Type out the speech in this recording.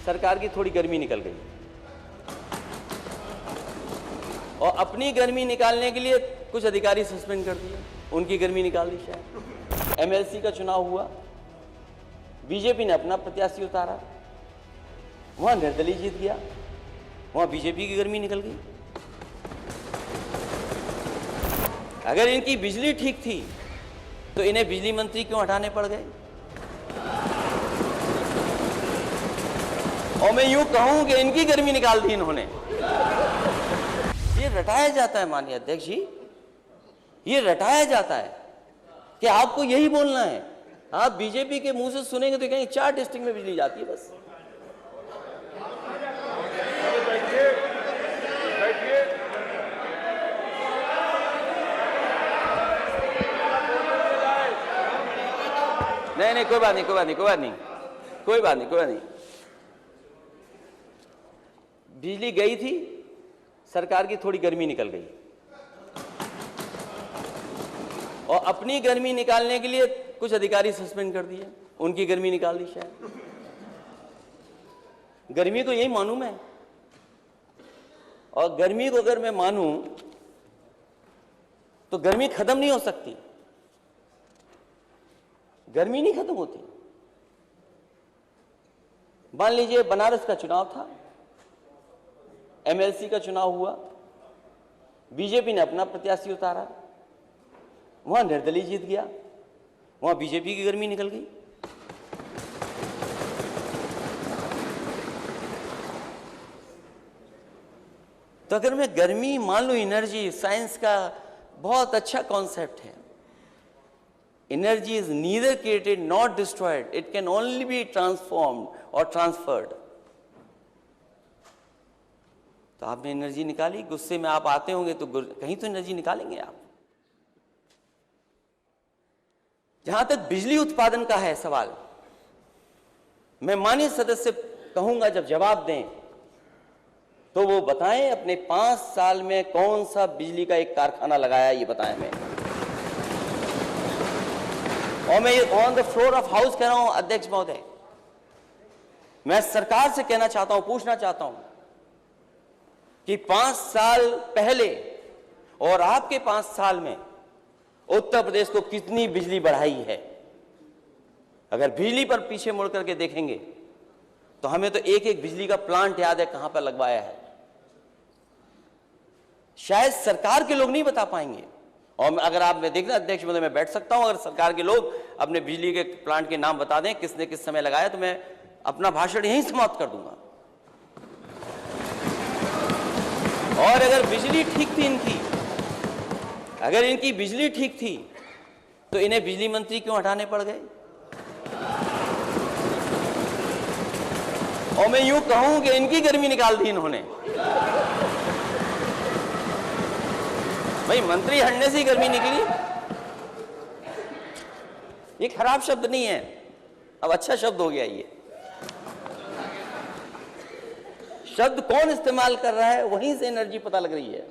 सरकार की थोड़ी गर्मी निकल गई और अपनी गर्मी निकालने के लिए कुछ अधिकारी सस्पेंड कर दिए, उनकी गर्मी निकाल दी शायद। एमएलसी का चुनाव हुआ, बीजेपी ने अपना प्रत्याशी उतारा, वहां निर्दलीय जीत गया, वहां बीजेपी की गर्मी निकल गई। अगर इनकी बिजली ठीक थी तो इन्हें बिजली मंत्री क्यों हटाने पड़ गए? और मैं यूं कहूं कि इनकी गर्मी निकाल दी इन्होंने। ये रटाया जाता है माननीय अध्यक्ष जी, ये रटाया जाता है कि आपको यही बोलना है। आप बीजेपी के मुंह से सुनेंगे तो कहेंगे 4 डिस्ट्रिक्ट में बिजली जाती है बस। नहीं, कोई बात नहीं। बिजली गई थी, सरकार की थोड़ी गर्मी निकल गई और अपनी गर्मी निकालने के लिए कुछ अधिकारी सस्पेंड कर दिए, उनकी गर्मी निकाल दी शायद। गर्मी को यही मानूं मैं, और गर्मी को अगर मैं मानूं तो गर्मी खत्म नहीं हो सकती, गर्मी नहीं खत्म होती। मान लीजिए बनारस का चुनाव था, एमएलसी का चुनाव हुआ, बीजेपी ने अपना प्रत्याशी उतारा, वहां निर्दलीय जीत गया, वहां बीजेपी की गर्मी निकल गई। तो अगर मैं गर्मी मान लूं, एनर्जी साइंस का बहुत अच्छा कॉन्सेप्ट है। Energy is neither created not destroyed, it can only be transformed और ट्रांसफर्ड। तो आपने एनर्जी निकाली, गुस्से में आप आते होंगे तो कहीं तो एनर्जी निकालेंगे आप। जहां तक बिजली उत्पादन का है सवाल, मैं माननीय सदस्य कहूंगा जब जवाब दें तो वो बताएं अपने 5 साल में कौन सा बिजली का एक कारखाना लगाया, ये बताएं मैं। और मैं ये on the floor of house कह रहा हूं अध्यक्ष महोदय, मैं सरकार से कहना चाहता हूं, पूछना चाहता हूं कि 5 साल पहले और आपके 5 साल में उत्तर प्रदेश को कितनी बिजली बढ़ाई है। अगर बिजली पर पीछे मुड़ करके देखेंगे तो हमें तो एक एक बिजली का प्लांट याद है कहां पर लगवाया है। शायद सरकार के लोग नहीं बता पाएंगे, और अगर आप मैं देखना अध्यक्ष महोदय, मैं बैठ सकता हूं, अगर सरकार के लोग अपने बिजली के प्लांट के नाम बता दें किसने किस समय लगाया, तो मैं अपना भाषण यहीं समाप्त कर दूंगा। और अगर बिजली ठीक थी इनकी, अगर इनकी बिजली ठीक थी तो इन्हें बिजली मंत्री क्यों हटाने पड़ गए? और मैं यूं कहूं कि इनकी गर्मी निकाल दी इन्होंने। भाई मंत्री हटने से ही गर्मी निकली, ये खराब शब्द नहीं है, अब अच्छा शब्द हो गया। ये शब्द कौन इस्तेमाल कर रहा है, वहीं से एनर्जी पता लग रही है।